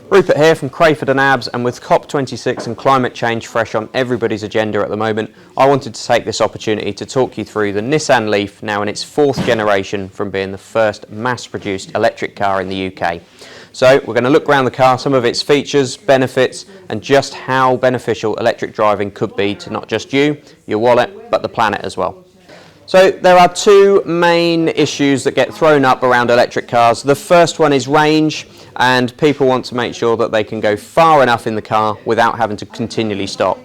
Rupert here from Crayford and Abs, and with COP26 and climate change fresh on everybody's agenda at the moment, I wanted to take this opportunity to talk you through the Nissan Leaf, now in its fourth generation from being the first mass-produced electric car in the UK. So we're going to look around the car, some of its features, benefits, and just how beneficial electric driving could be to not just you, your wallet, but the planet as well. So there are two main issues that get thrown up around electric cars. The first one is range, and people want to make sure that they can go far enough in the car without having to continually stop.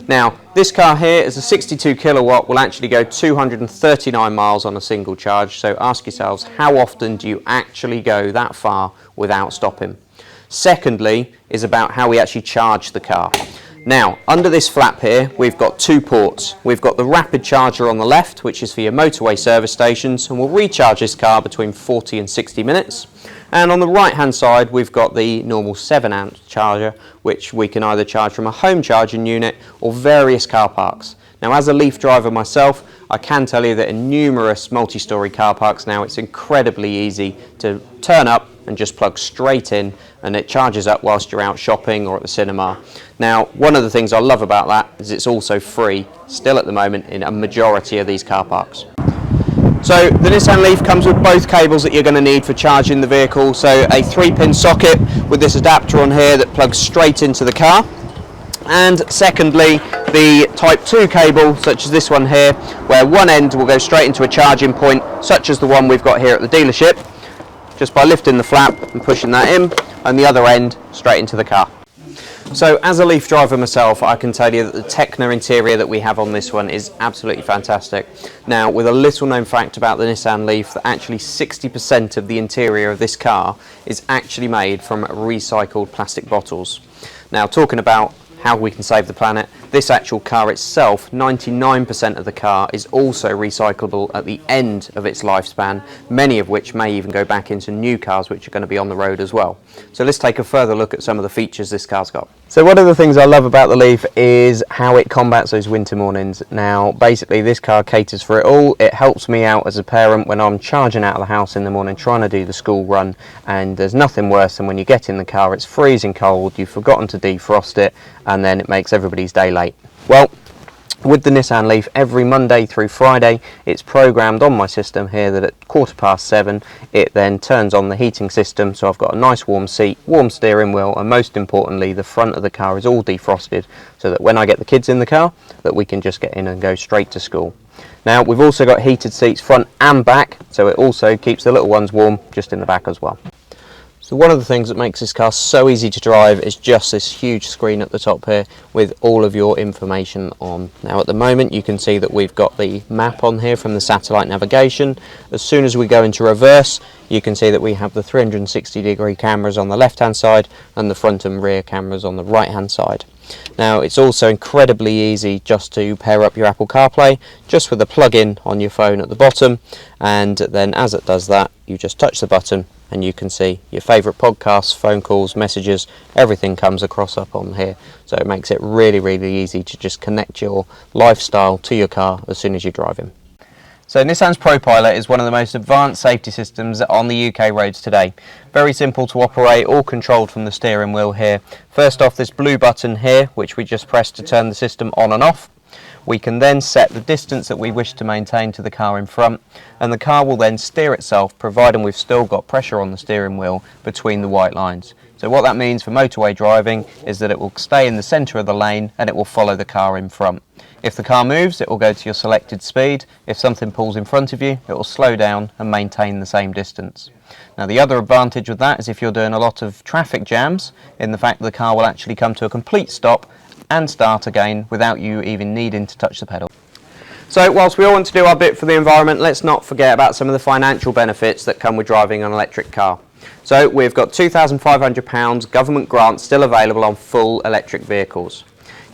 Now, this car here is a 62 kilowatt, will actually go 239 miles on a single charge, so ask yourselves, how often do you actually go that far without stopping? Secondly, is about how we actually charge the car. Now, under this flap here, we've got two ports. We've got the rapid charger on the left, which is for your motorway service stations, and we'll recharge this car between 40 and 60 minutes. And on the right-hand side, we've got the normal 7-amp charger, which we can either charge from a home charging unit or various car parks. Now, as a Leaf driver myself, I can tell you that in numerous multi-storey car parks now, it's incredibly easy to turn up and just plug straight in, and it charges up whilst you're out shopping or at the cinema. Now, one of the things I love about that is it's also free, still at the moment, in a majority of these car parks. So the Nissan Leaf comes with both cables that you're going to need for charging the vehicle. So a 3-pin socket with this adapter on here that plugs straight into the car. And secondly, the Type 2 cable, such as this one here, where one end will go straight into a charging point, such as the one we've got here at the dealership, just by lifting the flap and pushing that in, and the other end straight into the car. So as a Leaf driver myself, I can tell you that the Techno interior that we have on this one is absolutely fantastic. Now, with a little known fact about the Nissan Leaf, that actually 60% of the interior of this car is actually made from recycled plastic bottles. Now, talking about how we can save the planet, this actual car itself, 99% of the car is also recyclable at the end of its lifespan, many of which may even go back into new cars which are going to be on the road as well. So let's take a further look at some of the features this car's got. So one of the things I love about the Leaf is how it combats those winter mornings. Now basically this car caters for it all. It helps me out as a parent when I'm charging out of the house in the morning trying to do the school run, and there's nothing worse than when you get in the car, it's freezing cold, you've forgotten to defrost it, and then it makes everybody's day late. Well, with the Nissan Leaf, every Monday through Friday, it's programmed on my system here that at 7:15, it then turns on the heating system, so I've got a nice warm seat, warm steering wheel, and most importantly, the front of the car is all defrosted, so that when I get the kids in the car, that we can just get in and go straight to school. Now, we've also got heated seats front and back, so it also keeps the little ones warm just in the back as well. So one of the things that makes this car so easy to drive is just this huge screen at the top here with all of your information on. Now at the moment you can see that we've got the map on here from the satellite navigation. As soon as we go into reverse, you can see that we have the 360-degree cameras on the left hand side and the front and rear cameras on the right hand side. Now it's also incredibly easy just to pair up your Apple CarPlay just with a plug-in on your phone at the bottom, and then as it does that you just touch the button and you can see your favourite podcasts, phone calls, messages, everything comes across up on here. So it makes it really, really easy to just connect your lifestyle to your car as soon as you're driving. So Nissan's ProPilot is one of the most advanced safety systems on the UK roads today. Very simple to operate, all controlled from the steering wheel here. First off, this blue button here, which we just press to turn the system on and off. We can then set the distance that we wish to maintain to the car in front, and the car will then steer itself, providing we've still got pressure on the steering wheel between the white lines. So what that means for motorway driving is that it will stay in the centre of the lane and it will follow the car in front. If the car moves, it will go to your selected speed. If something pulls in front of you, it will slow down and maintain the same distance. Now the other advantage with that is if you're doing a lot of traffic jams, in the fact that the car will actually come to a complete stop and start again without you even needing to touch the pedal. So whilst we all want to do our bit for the environment, let's not forget about some of the financial benefits that come with driving an electric car. So we've got £2,500 government grant still available on full electric vehicles.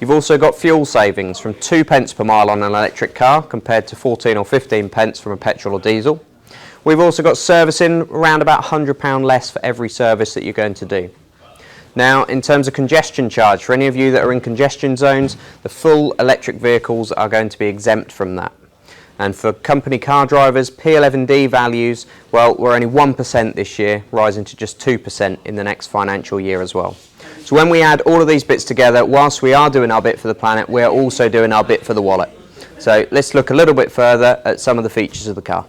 You've also got fuel savings from 2 pence per mile on an electric car compared to 14 or 15 pence from a petrol or diesel. We've also got servicing around about £100 less for every service that you're going to do. Now, in terms of congestion charge, for any of you that are in congestion zones, the full electric vehicles are going to be exempt from that. And for company car drivers, P11D values, well, we're only 1% this year, rising to just 2% in the next financial year as well. So when we add all of these bits together, whilst we are doing our bit for the planet, we're also doing our bit for the wallet. So let's look a little bit further at some of the features of the car.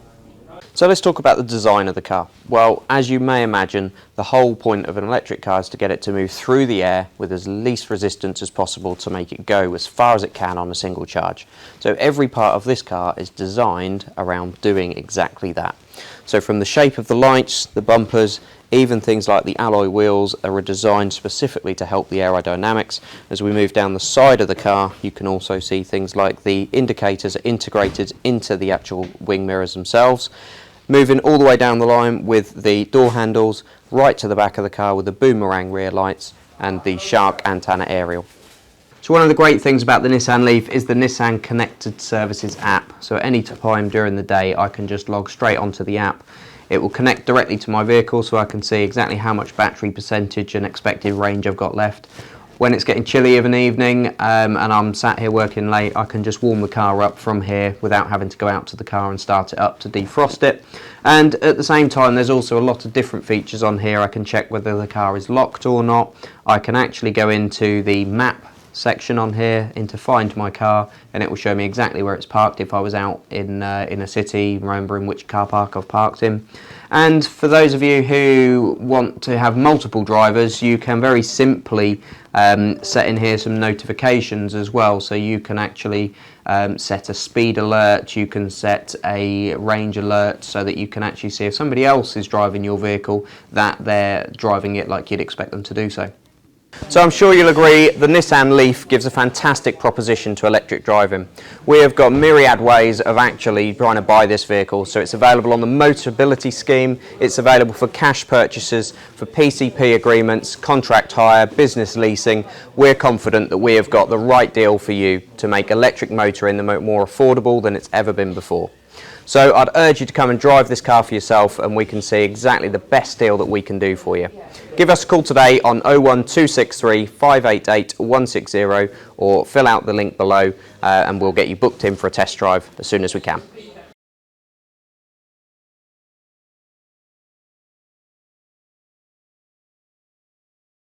So let's talk about the design of the car. Well, as you may imagine, the whole point of an electric car is to get it to move through the air with as least resistance as possible to make it go as far as it can on a single charge. So every part of this car is designed around doing exactly that. So from the shape of the lights, the bumpers, even things like the alloy wheels are designed specifically to help the aerodynamics. As we move down the side of the car, you can also see things like the indicators are integrated into the actual wing mirrors themselves. Moving all the way down the line with the door handles, right to the back of the car with the boomerang rear lights and the shark antenna aerial. So one of the great things about the Nissan Leaf is the Nissan Connected Services app. So at any time during the day, I can just log straight onto the app. It will connect directly to my vehicle so I can see exactly how much battery percentage and expected range I've got left. When it's getting chilly of an evening and I'm sat here working late, I can just warm the car up from here without having to go out to the car and start it up to defrost it. And at the same time, there's also a lot of different features on here. I can check whether the car is locked or not. I can actually go into the map section on here into find my car, and it will show me exactly where it's parked if I was out in a city, remembering which car park I've parked in. And for those of you who want to have multiple drivers, you can very simply set in here some notifications as well. So you can actually set a speed alert, you can set a range alert so that you can actually see if somebody else is driving your vehicle, that they're driving it like you'd expect them to do so. So I'm sure you'll agree the Nissan Leaf gives a fantastic proposition to electric driving. We have got myriad ways of actually trying to buy this vehicle. So it's available on the Motability scheme, it's available for cash purchases, for PCP agreements, contract hire, business leasing. We're confident that we have got the right deal for you to make electric motoring more affordable than it's ever been before. So I'd urge you to come and drive this car for yourself, and we can see exactly the best deal that we can do for you. Give us a call today on 01263 588 160 or fill out the link below and we'll get you booked in for a test drive as soon as we can.